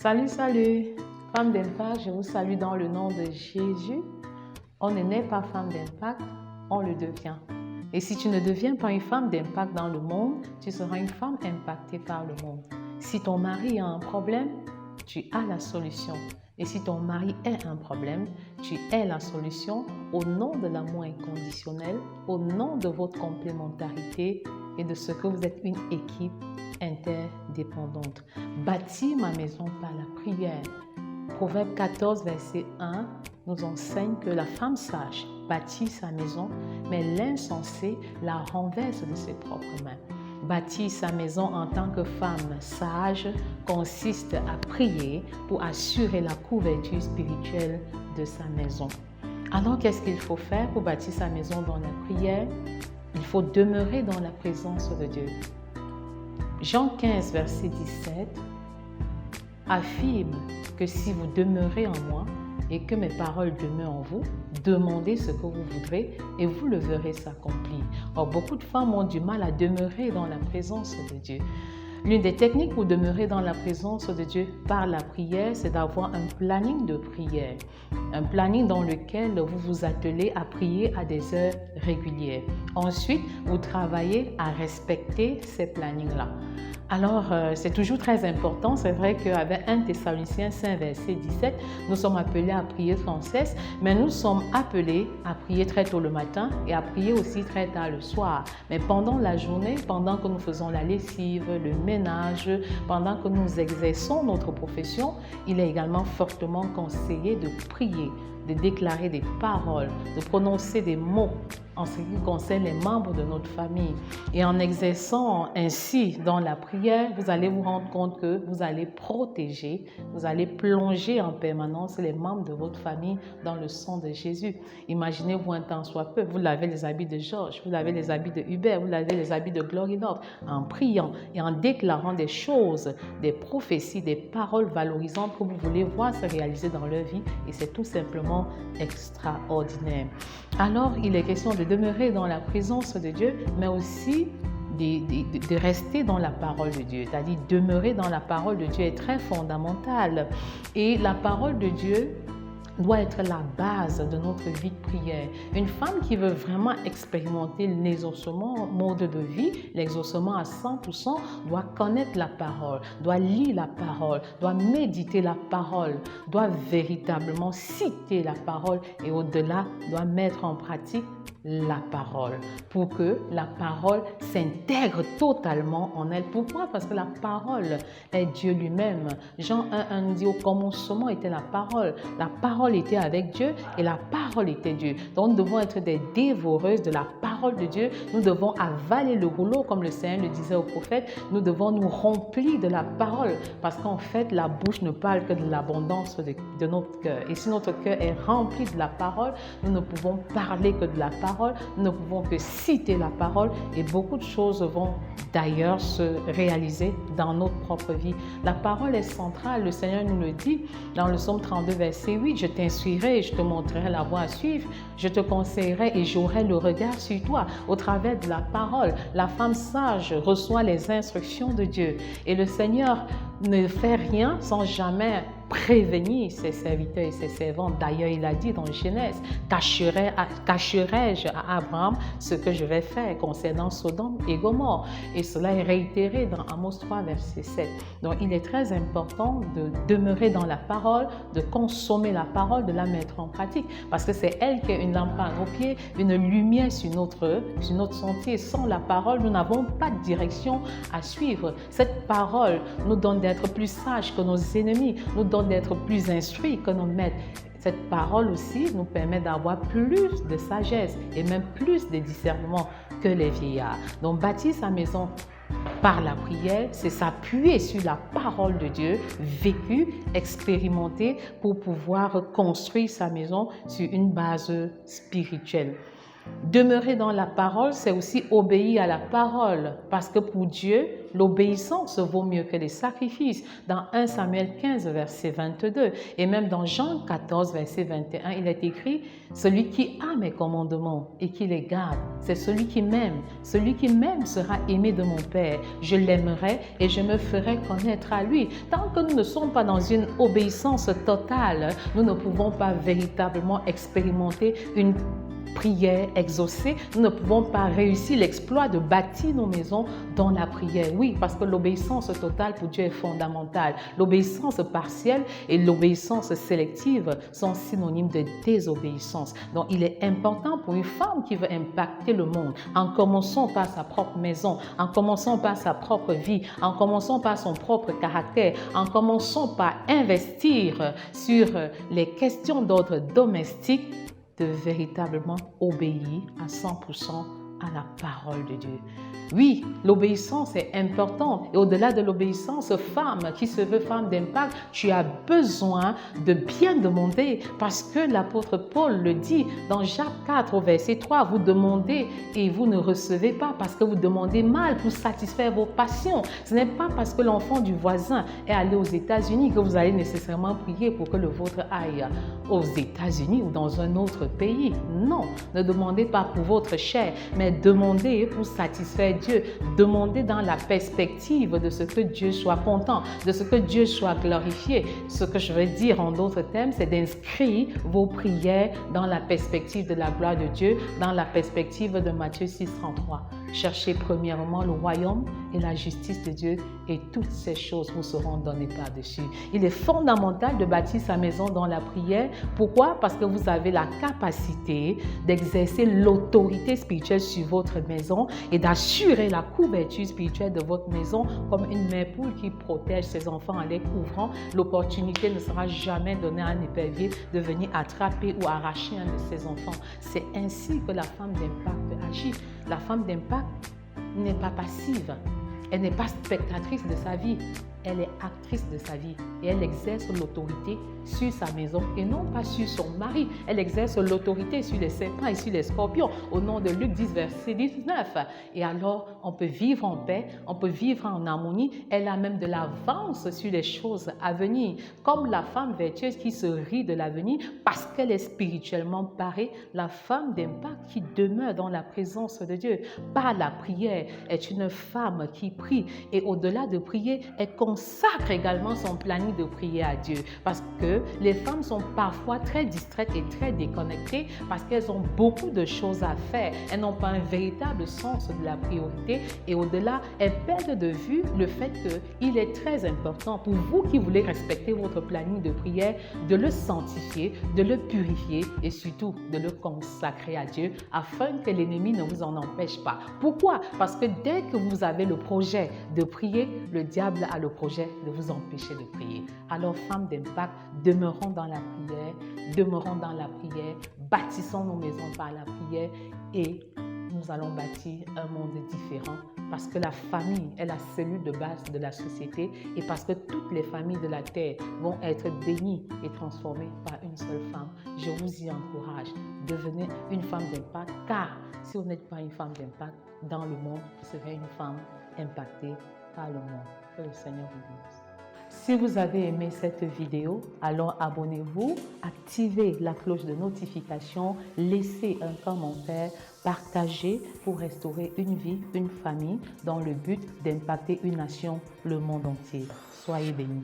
Salut, salut, femme d'impact, je vous salue dans le nom de Jésus. On ne naît pas femme d'impact, on le devient. Et si tu ne deviens pas une femme d'impact dans le monde, tu seras une femme impactée par le monde. Si ton mari a un problème, tu as la solution. Et si ton mari est un problème, tu es la solution au nom de l'amour inconditionnel, au nom de votre complémentarité et de ce que vous êtes une équipe interdépendante. Bâtis ma maison par la prière. Proverbe 14, verset 1 nous enseigne que la femme sage bâtit sa maison, mais l'insensé la renverse de ses propres mains. Bâtir sa maison en tant que femme sage consiste à prier pour assurer la couverture spirituelle de sa maison. Alors, qu'est-ce qu'il faut faire pour bâtir sa maison dans la prière? Il faut demeurer dans la présence de Dieu. Jean 15, verset 17 affirme que si vous demeurez en moi et que mes paroles demeurent en vous, demandez ce que vous voudrez et vous le verrez s'accomplir. Or, beaucoup de femmes ont du mal à demeurer dans la présence de Dieu. L'une des techniques pour demeurer dans la présence de Dieu par la prière, c'est d'avoir un planning de prière. Un planning dans lequel vous vous attelez à prier à des heures régulières. Ensuite, vous travaillez à respecter ces plannings-là. Alors, c'est toujours très important. C'est vrai qu'avec 1 Thessaloniciens 5, verset 17, nous sommes appelés à prier sans cesse, mais nous sommes appelés à prier très tôt le matin et à prier aussi très tard le soir. Mais pendant la journée, pendant que nous faisons la lessive, le ménage, pendant que nous exerçons notre profession, il est également fortement conseillé de prier, de déclarer des paroles, de prononcer des mots en ce qui concerne les membres de notre famille. Et en exerçant ainsi dans la prière, vous allez vous rendre compte que vous allez protéger, vous allez plonger en permanence les membres de votre famille dans le sang de Jésus. Imaginez-vous un temps soit peu, vous lavez les habits de Georges, vous lavez les habits de Hubert, vous lavez les habits de Glory Love, en priant et en déclarant des choses, des prophéties, des paroles valorisantes que vous voulez voir se réaliser dans leur vie, et c'est tout simplement extraordinaire. Alors, il est question de demeurer dans la présence de Dieu, mais aussi de rester dans la parole de Dieu. C'est-à-dire, demeurer dans la parole de Dieu est très fondamental. Et la parole de Dieu doit être la base de notre vie de prière. Une femme qui veut vraiment expérimenter l'exaucement, mode de vie, l'exaucement à 100%, doit connaître la parole, doit lire la parole, doit méditer la parole, doit véritablement citer la parole et au-delà, doit mettre en pratique la parole pour que la parole s'intègre totalement en elle. Pourquoi? Parce que la parole est Dieu lui-même. Jean 1,1 nous dit au commencement était la parole était avec Dieu et la parole était Dieu. Donc nous devons être des dévoreuses de la parole de Dieu. Nous devons avaler le rouleau comme le Seigneur le disait au prophète. Nous devons nous remplir de la parole parce qu'en fait la bouche ne parle que de l'abondance de notre cœur. Et si notre cœur est rempli de la parole, nous ne pouvons parler que de la parole, nous ne pouvons que citer la parole et beaucoup de choses vont d'ailleurs se réaliser dans notre propre vie. La parole est centrale, le Seigneur nous le dit dans le psaume 32 verset 8, je t'instruirai et je te montrerai la voie à suivre, je te conseillerai et j'aurai le regard sur toi. Au travers de la parole, la femme sage reçoit les instructions de Dieu et le Seigneur ne fait rien sans jamais prévenir ses serviteurs et ses servantes. D'ailleurs, il a dit dans Genèse, cacherai-je à Abraham ce que je vais faire concernant Sodome et Gomorrhe. Et cela est réitéré dans Amos 3, verset 7. Donc, il est très important de demeurer dans la parole, de consommer la parole, de la mettre en pratique, parce que c'est elle qui est une lampe à nos pieds, une lumière sur notre sentier. Sans la parole, nous n'avons pas de direction à suivre. Cette parole nous donne d'être plus sages que nos ennemis, nous donne d'être plus instruits que nos maîtres. Cette parole aussi nous permet d'avoir plus de sagesse et même plus de discernement que les vieillards. Donc, bâtir sa maison par la prière, c'est s'appuyer sur la parole de Dieu, vécue, expérimentée, pour pouvoir construire sa maison sur une base spirituelle. Demeurer dans la parole, c'est aussi obéir à la parole, parce que pour Dieu, l'obéissance vaut mieux que les sacrifices. Dans 1 Samuel 15, verset 22, et même dans Jean 14, verset 21, il est écrit « Celui qui a mes commandements et qui les garde, c'est celui qui m'aime. Celui qui m'aime sera aimé de mon Père. Je l'aimerai et je me ferai connaître à lui. » Tant que nous ne sommes pas dans une obéissance totale, nous ne pouvons pas véritablement expérimenter une prière exaucée, nous ne pouvons pas réussir l'exploit de bâtir nos maisons dans la prière. Oui, parce que l'obéissance totale pour Dieu est fondamentale. L'obéissance partielle et l'obéissance sélective sont synonymes de désobéissance. Donc, il est important pour une femme qui veut impacter le monde, en commençant par sa propre maison, en commençant par sa propre vie, en commençant par son propre caractère, en commençant par investir sur les questions d'ordre domestique, de véritablement obéir à 100% à la parole de Dieu. Oui, l'obéissance est importante et au-delà de l'obéissance, femme qui se veut femme d'impact, tu as besoin de bien demander parce que l'apôtre Paul le dit dans Jacques 4 au verset 3, vous demandez et vous ne recevez pas parce que vous demandez mal pour satisfaire vos passions. Ce n'est pas parce que l'enfant du voisin est allé aux États-Unis que vous allez nécessairement prier pour que le vôtre aille aux États-Unis ou dans un autre pays. Non, ne demandez pas pour votre chair, mais demandez pour satisfaire Dieu. Demandez dans la perspective de ce que Dieu soit content, de ce que Dieu soit glorifié. Ce que je veux dire en d'autres termes, c'est d'inscrire vos prières dans la perspective de la gloire de Dieu, dans la perspective de Matthieu 6,33. Cherchez premièrement le royaume et la justice de Dieu et toutes ces choses vous seront données par-dessus. Il est fondamental de bâtir sa maison dans la prière. Pourquoi? Parce que vous avez la capacité d'exercer l'autorité spirituelle sur votre maison et d'assurer la couverture spirituelle de votre maison comme une mère poule qui protège ses enfants en les couvrant. L'opportunité ne sera jamais donnée à un épervier de venir attraper ou arracher un de ses enfants. C'est ainsi que la femme d'impact agit. La femme d'impact n'est pas passive, elle n'est pas spectatrice de sa vie, elle est actrice de sa vie et elle exerce l'autorité sur sa maison et non pas sur son mari. Elle exerce l'autorité sur les serpents et sur les scorpions au nom de Luc 10, verset 19. Et alors, on peut vivre en paix, on peut vivre en harmonie. Elle a même de l'avance sur les choses à venir. Comme la femme vertueuse qui se rit de l'avenir parce qu'elle est spirituellement parée, la femme d'impact qui demeure dans la présence de Dieu par la prière est une femme qui prie et au-delà de prier, elle consacre également son planning de prière à Dieu parce que les femmes sont parfois très distraites et très déconnectées parce qu'elles ont beaucoup de choses à faire. Elles n'ont pas un véritable sens de la priorité et au-delà, elles perdent de vue le fait qu'il est très important pour vous qui voulez respecter votre planning de prière de le sanctifier, de le purifier et surtout de le consacrer à Dieu afin que l'ennemi ne vous en empêche pas. Pourquoi? Parce que dès que vous avez le projet de prier, le diable a le projet de vous empêcher de prier. Alors, femmes d'impact, demeurons dans la prière, bâtissons nos maisons par la prière et nous allons bâtir un monde différent parce que la famille est la cellule de base de la société et parce que toutes les familles de la terre vont être bénies et transformées par une seule femme. Je vous y encourage, devenez une femme d'impact car si vous n'êtes pas une femme d'impact dans le monde, vous serez une femme impactée par le monde. Que le Seigneur vous bénisse. Si vous avez aimé cette vidéo, alors abonnez-vous, activez la cloche de notification, laissez un commentaire, partagez pour restaurer une vie, une famille dans le but d'impacter une nation, le monde entier. Soyez bénis.